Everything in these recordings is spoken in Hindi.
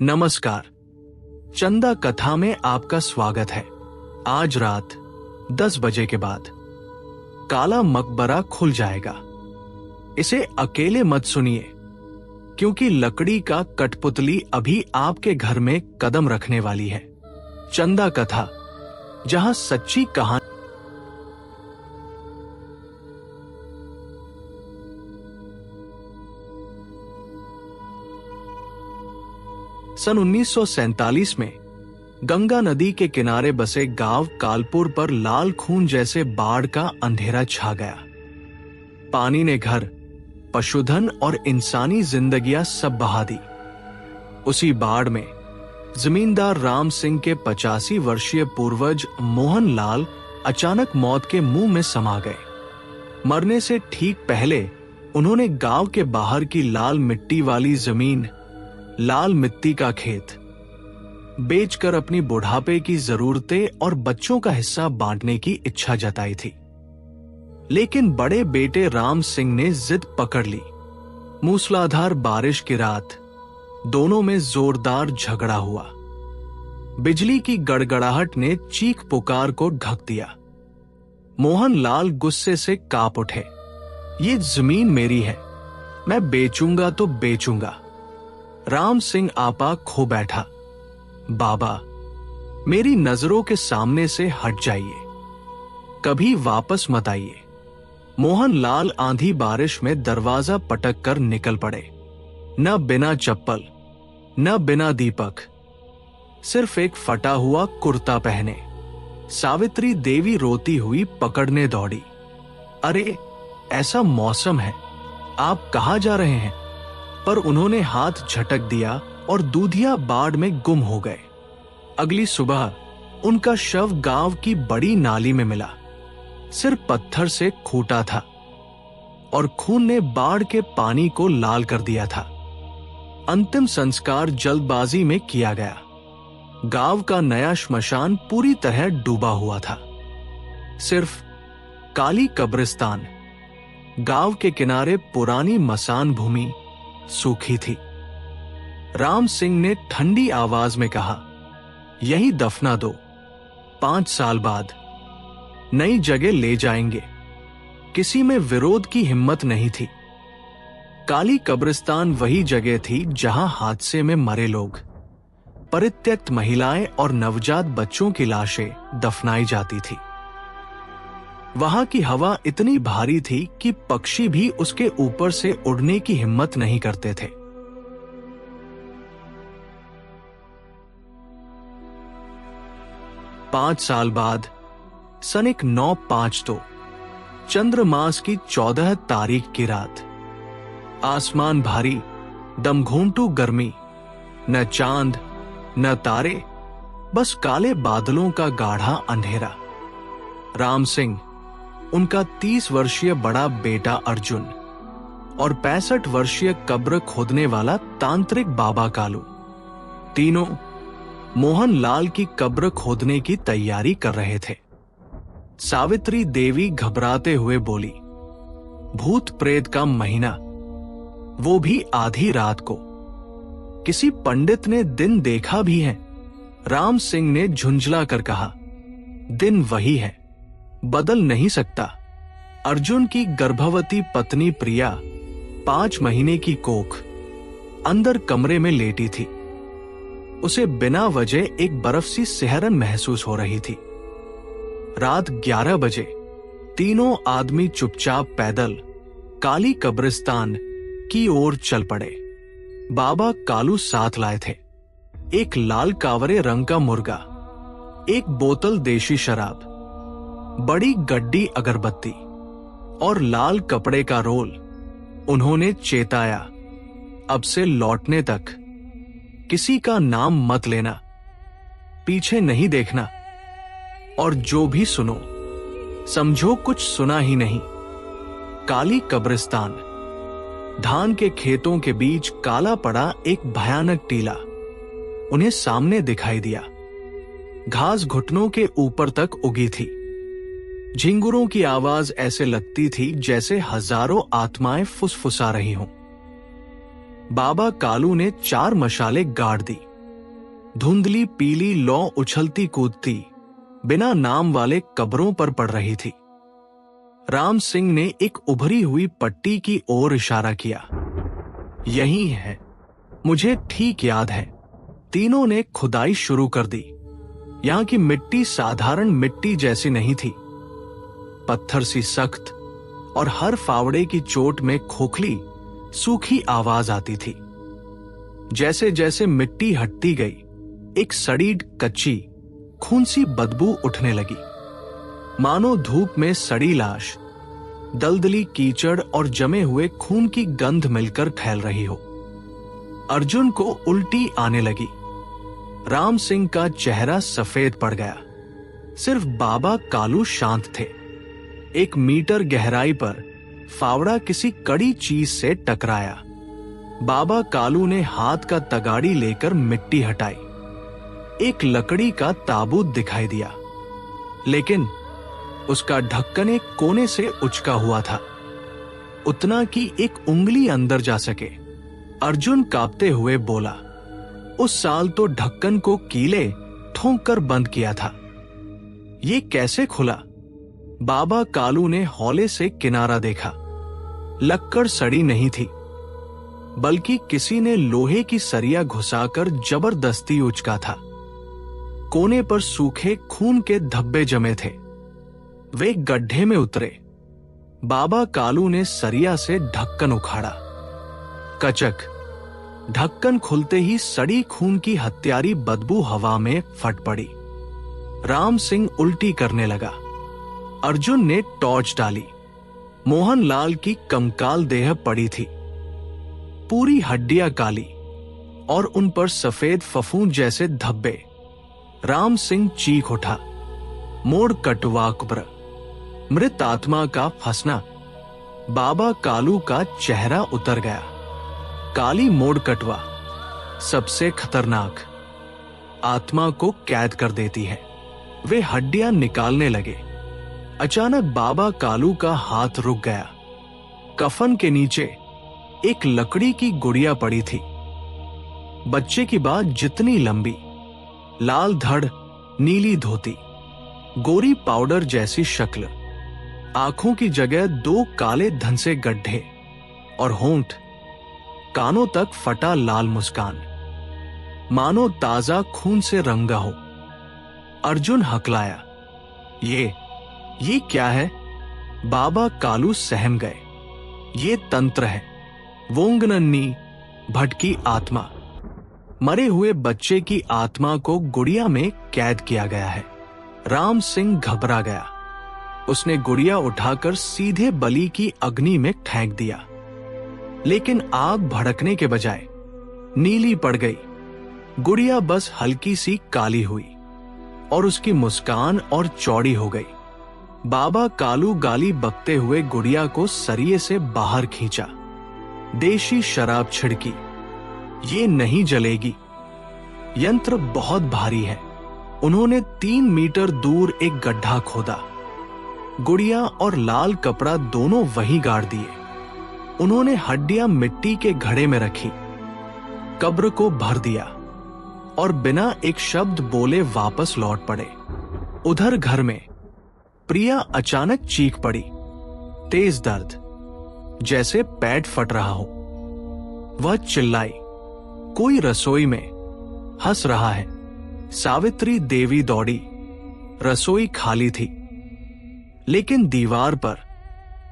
नमस्कार। चंदा कथा में आपका स्वागत है। आज रात 10 बजे के बाद काला मकबरा खुल जाएगा। इसे अकेले मत सुनिए, क्योंकि लकड़ी का कठपुतली अभी आपके घर में कदम रखने वाली है। चंदा कथा, जहां सच्ची कहानी सन 1947 में गंगा नदी के किनारे बसे गांव कालपुर पर लाल खून जैसे बाढ़ का अंधेरा छा गया। पानी ने घर, पशुधन और इंसानी जिंदगियां सब बहा दी। उसी बाढ़ में जमींदार राम सिंह के 85 वर्षीय पूर्वज मोहन लाल अचानक मौत के मुंह में समा गए। मरने से ठीक पहले उन्होंने गांव के बाहर की लाल मिट्टी वाली जमीन, लाल मिट्टी का खेत बेचकर अपनी बुढ़ापे की जरूरतें और बच्चों का हिस्सा बांटने की इच्छा जताई थी। लेकिन बड़े बेटे राम सिंह ने जिद पकड़ ली। मूसलाधार बारिश की रात दोनों में जोरदार झगड़ा हुआ। बिजली की गड़गड़ाहट ने चीख पुकार को ढक दिया। मोहन लाल गुस्से से कांप उठे। ये जमीन मेरी है, मैं बेचूंगा तो बेचूंगा। राम सिंह आपा खो बैठा। बाबा, मेरी नजरों के सामने से हट जाइए, कभी वापस मत आइए। मोहन लाल आंधी बारिश में दरवाजा पटक कर निकल पड़े। न बिना चप्पल, न बिना दीपक, सिर्फ एक फटा हुआ कुर्ता पहने। सावित्री देवी रोती हुई पकड़ने दौड़ी। अरे, ऐसा मौसम है, आप कहां जा रहे हैं? पर उन्होंने हाथ झटक दिया और दूधिया बाढ़ में गुम हो गए। अगली सुबह उनका शव गांव की बड़ी नाली में मिला। सिर पत्थर से खूंटा था और खून ने बाढ़ के पानी को लाल कर दिया था। अंतिम संस्कार जल्दबाजी में किया गया। गांव का नया श्मशान पूरी तरह डूबा हुआ था। सिर्फ काली कब्रिस्तान, गांव के किनारे पुरानी मसान भूमि सूखी थी। राम सिंह ने ठंडी आवाज में कहा, यही दफना दो, 5 साल बाद नई जगह ले जाएंगे। किसी में विरोध की हिम्मत नहीं थी। काली कब्रिस्तान वही जगह थी जहां हादसे में मरे लोग, परित्यक्त महिलाएं और नवजात बच्चों की लाशें दफनाई जाती थी। वहां की हवा इतनी भारी थी कि पक्षी भी उसके ऊपर से उड़ने की हिम्मत नहीं करते थे। पांच साल बाद सन 1952 चंद्र मास की 14 तारीख की रात, आसमान भारी, दमघोंटू गर्मी, न चांद न तारे, बस काले बादलों का गाढ़ा अंधेरा। राम सिंह, उनका 30 वर्षीय बड़ा बेटा अर्जुन और 65 वर्षीय कब्र खोदने वाला तांत्रिक बाबा कालू, तीनों मोहन लाल की कब्र खोदने की तैयारी कर रहे थे। सावित्री देवी घबराते हुए बोली, भूत प्रेत का महीना, वो भी आधी रात को। किसी पंडित ने दिन देखा भी है? राम सिंह ने झुंझला कर कहा, दिन वही है, बदल नहीं सकता। अर्जुन की गर्भवती पत्नी प्रिया 5 महीने की कोख अंदर कमरे में लेटी थी। उसे बिना वजह एक बर्फ सी सिहरन महसूस हो रही थी। रात 11 बजे तीनों आदमी चुपचाप पैदल काली कब्रिस्तान की ओर चल पड़े। बाबा कालू साथ लाए थे। एक लाल कावरे रंग का मुर्गा, एक बोतल देशी शराब, बड़ी गड्डी अगरबत्ती और लाल कपड़े का रोल। उन्होंने चेताया, अब से लौटने तक किसी का नाम मत लेना, पीछे नहीं देखना, और जो भी सुनो समझो कुछ सुना ही नहीं। काली कब्रिस्तान, धान के खेतों के बीच काला पड़ा एक भयानक टीला उन्हें सामने दिखाई दिया। घास घुटनों के ऊपर तक उगी थी। झिंगुरों की आवाज ऐसे लगती थी जैसे हजारों आत्माएं फुसफुसा रही हों। बाबा कालू ने 4 मशालें गाड़ दी। धुंधली पीली लौ उछलती कूदती बिना नाम वाले कब्रों पर पड़ रही थी। राम सिंह ने एक उभरी हुई पट्टी की ओर इशारा किया। यही है, मुझे ठीक याद है। तीनों ने खुदाई शुरू कर दी। यहां की मिट्टी साधारण मिट्टी जैसी नहीं थी, पत्थर सी सख्त, और हर फावड़े की चोट में खोखली सूखी आवाज आती थी। जैसे जैसे मिट्टी हटती गई, एक सड़ी कच्ची खून सी बदबू उठने लगी, मानो धूप में सड़ी लाश, दलदली कीचड़ और जमे हुए खून की गंध मिलकर फैल रही हो। अर्जुन को उल्टी आने लगी। राम सिंह का चेहरा सफेद पड़ गया। सिर्फ बाबा कालू शांत थे। 1 मीटर गहराई पर फावड़ा किसी कड़ी चीज से टकराया। बाबा कालू ने हाथ का तगाड़ी लेकर मिट्टी हटाई। एक लकड़ी का ताबूत दिखाई दिया, लेकिन उसका ढक्कन एक कोने से उचका हुआ था, उतना कि एक उंगली अंदर जा सके। अर्जुन कांपते हुए बोला, उस साल तो ढक्कन को कीले ठोंक कर बंद किया था, ये कैसे खुला? बाबा कालू ने हौले से किनारा देखा। लक्कड़ सड़ी नहीं थी, बल्कि किसी ने लोहे की सरिया घुसाकर जबरदस्ती उचका था। कोने पर सूखे खून के धब्बे जमे थे। वे गड्ढे में उतरे। बाबा कालू ने सरिया से ढक्कन उखाड़ा। कचक। ढक्कन खुलते ही सड़ी खून की हत्यारी बदबू हवा में फट पड़ी। राम सिंह उल्टी करने लगा। अर्जुन ने टॉर्च डाली। मोहनलाल की कंकाल देह पड़ी थी, पूरी हड्डियां काली और उन पर सफेद फफूंद जैसे धब्बे। राम सिंह चीख उठा, मोड़ कटवा कुब्र, मृत आत्मा का फंसना। बाबा कालू का चेहरा उतर गया। काली मोड़ कटवा सबसे खतरनाक, आत्मा को कैद कर देती है। वे हड्डियां निकालने लगे। अचानक बाबा कालू का हाथ रुक गया। कफन के नीचे एक लकड़ी की गुड़िया पड़ी थी, बच्चे की बात जितनी लंबी, लाल धड़, नीली धोती, गोरी पाउडर जैसी शक्ल, आंखों की जगह 2 काले धंसे गड्ढे और होंठ, कानों तक फटा लाल मुस्कान, मानो ताजा खून से रंगा हो। अर्जुन हकलाया, ये क्या है? बाबा कालू सहम गए। ये तंत्र है, वोंगनन्नी भटकी आत्मा। मरे हुए बच्चे की आत्मा को गुड़िया में कैद किया गया है। राम सिंह घबरा गया। उसने गुड़िया उठाकर सीधे बलि की अग्नि में फेंक दिया, लेकिन आग भड़कने के बजाय नीली पड़ गई। गुड़िया बस हल्की सी काली हुई और उसकी मुस्कान और चौड़ी हो गई। बाबा कालू गाली बकते हुए गुड़िया को सरिये से बाहर खींचा। देशी शराब छिड़की। ये नहीं जलेगी, यंत्र बहुत भारी है। उन्होंने 3 मीटर दूर एक गड्ढा खोदा। गुड़िया और लाल कपड़ा दोनों वहीं गाड़ दिए। उन्होंने हड्डियां मिट्टी के घड़े में रखी, कब्र को भर दिया और बिना एक शब्द बोले वापस लौट पड़े। उधर घर में प्रिया अचानक चीख पड़ी, तेज दर्द, जैसे पेट फट रहा हो। वह चिल्लाई। कोई रसोई में हंस रहा है। सावित्री देवी दौड़ी। रसोई खाली थी, लेकिन दीवार पर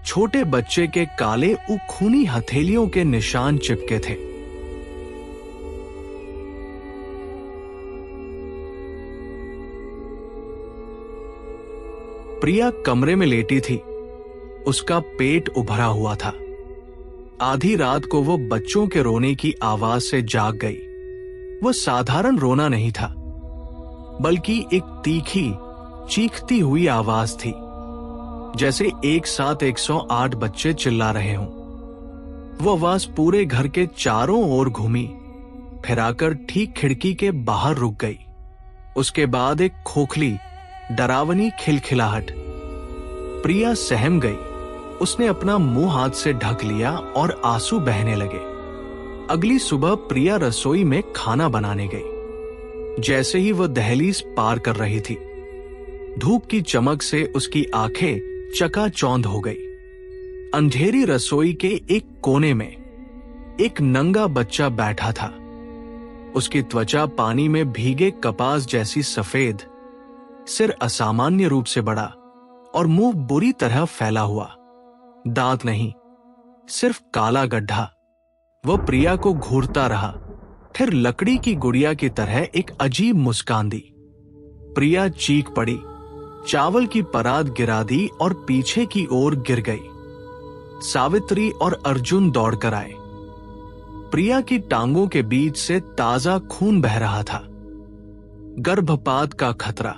छोटे बच्चे के काले खूनी हथेलियों के निशान चिपके थे। प्रिया कमरे में लेटी थी। उसका पेट उभरा हुआ था। आधी रात को वो बच्चों के रोने की आवाज से जाग गई। वो साधारण रोना नहीं था, बल्कि एक तीखी चीखती हुई आवाज थी, जैसे एक साथ 108 बच्चे चिल्ला रहे हों। वो आवाज पूरे घर के चारों ओर घूमी, फिर आकर ठीक खिड़की के बाहर रुक गई। उसके बाद एक खोखली डरावनी खिलखिलाहट। प्रिया सहम गई। उसने अपना मुंह हाथ से ढक लिया और आंसू बहने लगे। अगली सुबह प्रिया रसोई में खाना बनाने गई। जैसे ही वह दहलीज पार कर रही थी, धूप की चमक से उसकी आंखें चकाचौंध हो गई। अंधेरी रसोई के एक कोने में एक नंगा बच्चा बैठा था। उसकी त्वचा पानी में भीगे कपास जैसी सफेद, सिर असामान्य रूप से बड़ा और मुंह बुरी तरह फैला हुआ। दांत नहीं, सिर्फ काला गड्ढा। वह प्रिया को घूरता रहा, फिर लकड़ी की गुड़िया की तरह एक अजीब मुस्कान दी। प्रिया चीख पड़ी, चावल की परात गिरा दी और पीछे की ओर गिर गई। सावित्री और अर्जुन दौड़कर आए। प्रिया की टांगों के बीच से ताजा खून बह रहा था। गर्भपात का खतरा।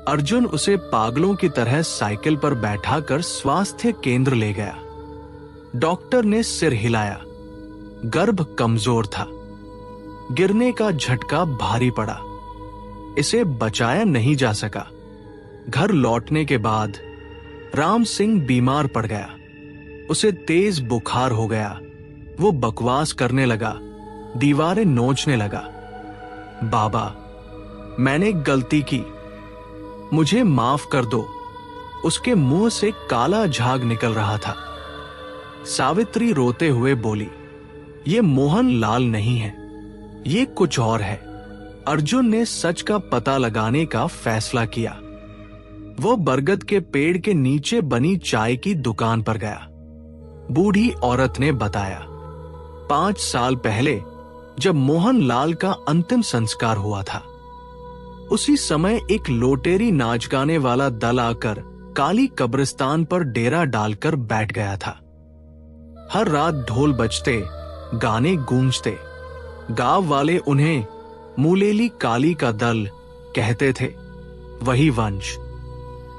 अर्जुन उसे पागलों की तरह साइकिल पर बैठाकर स्वास्थ्य केंद्र ले गया। डॉक्टर ने सिर हिलाया। गर्भ कमजोर था। गिरने का झटका भारी पड़ा। इसे बचाया नहीं जा सका। घर लौटने के बाद राम सिंह बीमार पड़ गया। उसे तेज बुखार हो गया। वो बकवास करने लगा, दीवारें नोचने लगा। बाबा, मैंने गलती की, मुझे माफ कर दो। उसके मुंह से काला झाग निकल रहा था। सावित्री रोते हुए बोली, ये मोहन लाल नहीं है, ये कुछ और है। अर्जुन ने सच का पता लगाने का फैसला किया। वो बरगद के पेड़ के नीचे बनी चाय की दुकान पर गया। बूढ़ी औरत ने बताया, 5 साल पहले जब मोहन लाल का अंतिम संस्कार हुआ था, उसी समय एक लोटेरी नाच गाने वाला दल आकर काली कब्रिस्तान पर डेरा डालकर बैठ गया था। हर रात ढोल बजते, गाने गूंजते। गांव वाले उन्हें मुलेली काली का दल कहते थे। वही वंश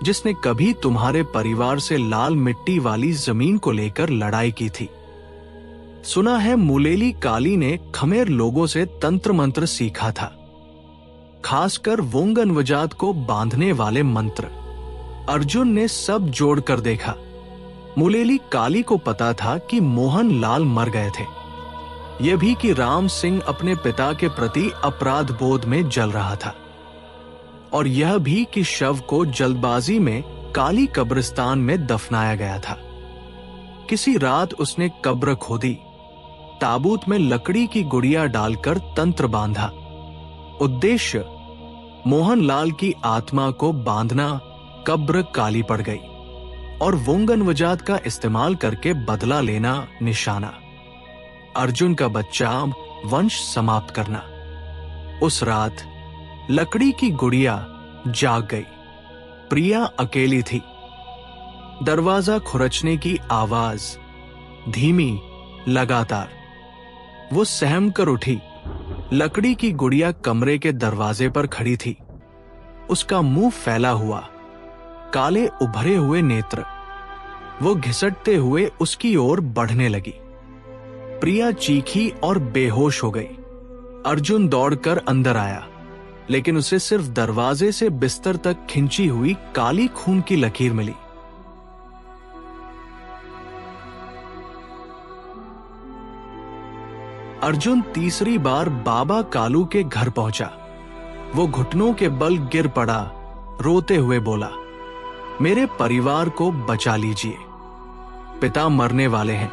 जिसने कभी तुम्हारे परिवार से लाल मिट्टी वाली जमीन को लेकर लड़ाई की थी। सुना है मुलेली काली ने खमेर लोगों से तंत्र मंत्र सीखा था, खासकर वोंगन वजात को बांधने वाले मंत्र। अर्जुन ने सब जोड़कर देखा। मुलेली काली को पता था कि मोहन लाल मर गए थे, यह भी कि राम सिंह अपने पिता के प्रति अपराध बोध में जल रहा था, और यह भी कि शव को जल्दबाजी में काली कब्रिस्तान में दफनाया गया था। किसी रात उसने कब्र खोदी, ताबूत में लकड़ी की गुड़िया डालकर तंत्र बांधा। उद्देश्य मोहन लाल की आत्मा को बांधना। कब्र काली पड़ गई और वोंगन वजात का इस्तेमाल करके बदला लेना निशाना। अर्जुन का बच्चा वंश समाप्त करना। उस रात लकड़ी की गुड़िया जाग गई। प्रिया अकेली थी। दरवाजा खुरचने की आवाज धीमी, लगातार। वो सहम कर उठी। लकड़ी की गुड़िया कमरे के दरवाजे पर खड़ी थी। उसका मुंह फैला हुआ, काले उभरे हुए नेत्र। वो घिसटते हुए उसकी ओर बढ़ने लगी। प्रिया चीखी और बेहोश हो गई। अर्जुन दौड़कर अंदर आया, लेकिन उसे सिर्फ दरवाजे से बिस्तर तक खिंची हुई काली खून की लकीर मिली। अर्जुन तीसरी बार बाबा कालू के घर पहुंचा। वो घुटनों के बल गिर पड़ा, रोते हुए बोला, मेरे परिवार को बचा लीजिए। पिता मरने वाले हैं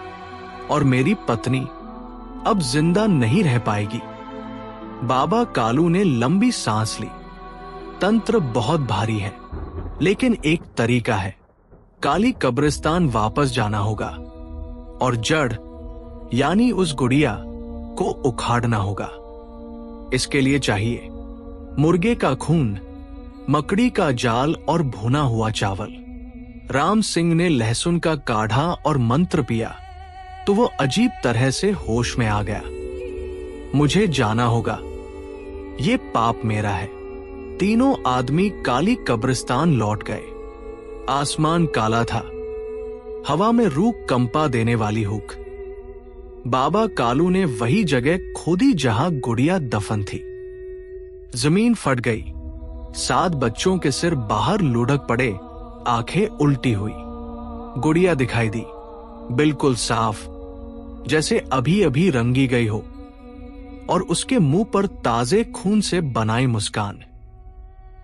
और मेरी पत्नी अब जिंदा नहीं रह पाएगी। बाबा कालू ने लंबी सांस ली। तंत्र बहुत भारी है, लेकिन एक तरीका है। काली कब्रिस्तान वापस जाना होगा और जड़ यानी उस गुड़िया को उखाड़ना होगा। इसके लिए चाहिए मुर्गे का खून, मकड़ी का जाल और भुना हुआ चावल। राम सिंह ने लहसुन का काढ़ा और मंत्र पिया तो वो अजीब तरह से होश में आ गया। मुझे जाना होगा, ये पाप मेरा है। तीनों आदमी काली कब्रिस्तान लौट गए। आसमान काला था, हवा में रूख कंपा देने वाली हुक। बाबा कालू ने वही जगह खोदी जहां गुड़िया दफन थी। जमीन फट गई। 7 बच्चों के सिर बाहर लुढ़क पड़े, आंखें उल्टी हुई। गुड़िया दिखाई दी, बिल्कुल साफ, जैसे अभी अभी रंगी गई हो, और उसके मुंह पर ताजे खून से बनाई मुस्कान।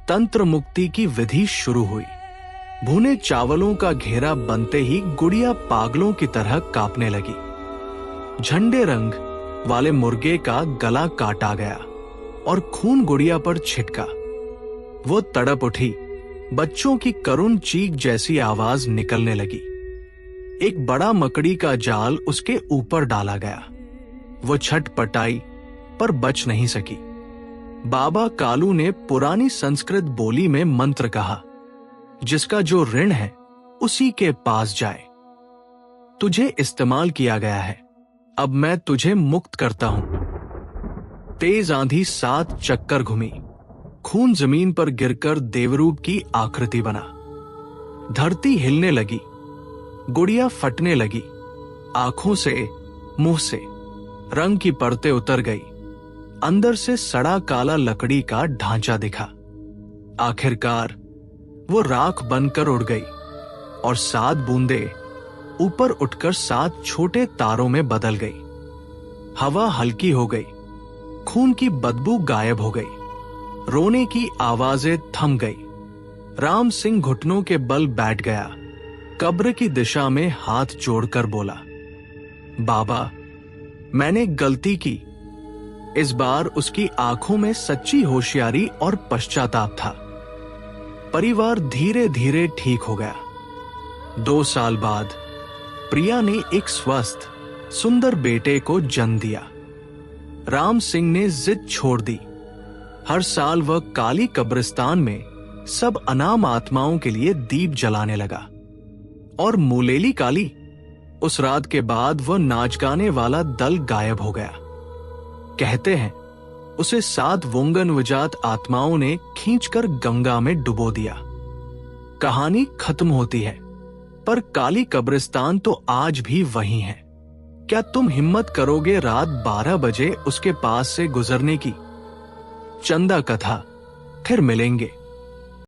तंत्र मुक्ति की विधि शुरू हुई। भुने चावलों का घेरा बनते ही गुड़िया पागलों की तरह कांपने लगी। झंडे रंग वाले मुर्गे का गला काटा गया और खून गुड़िया पर छिटका। वो तड़प उठी। बच्चों की करुण चीख जैसी आवाज निकलने लगी। एक बड़ा मकड़ी का जाल उसके ऊपर डाला गया। वो छटपटाई पर बच नहीं सकी। बाबा कालू ने पुरानी संस्कृत बोली में मंत्र कहा, जिसका जो ऋण है उसी के पास जाए। तुझे इस्तेमाल किया गया है, अब मैं तुझे मुक्त करता हूं। तेज आंधी 7 चक्कर घुमी। खून जमीन पर गिरकर देवरूप की आकृति बना। धरती हिलने लगी। गुड़िया फटने लगी। आंखों से, मुंह से रंग की परतें उतर गई। अंदर से सड़ा काला लकड़ी का ढांचा दिखा। आखिरकार वो राख बनकर उड़ गई और 7 बूंदें ऊपर उठकर 7 छोटे तारों में बदल गई। हवा हल्की हो गई। खून की बदबू गायब हो गई। रोने की आवाजें थम गई। राम सिंह घुटनों के बल बैठ गया। कब्र की दिशा में हाथ जोड़कर बोला, बाबा, मैंने गलती की। इस बार उसकी आंखों में सच्ची होशियारी और पश्चाताप था। परिवार धीरे धीरे ठीक हो गया। 2 साल बाद प्रिया ने एक स्वस्थ, सुंदर बेटे को जन्म दिया। राम सिंह ने जिद छोड़ दी। हर साल वह काली कब्रिस्तान में सब अनाम आत्माओं के लिए दीप जलाने लगा। और मूलेली काली, उस रात के बाद वह नाच गाने वाला दल गायब हो गया। कहते हैं उसे 7 वोंगन विजात आत्माओं ने खींचकर गंगा में डुबो दिया। कहानी खत्म होती है, पर काली कब्रिस्तान तो आज भी वही है। क्या तुम हिम्मत करोगे रात 12 बजे उसके पास से गुजरने की? चंदा कथा। फिर मिलेंगे।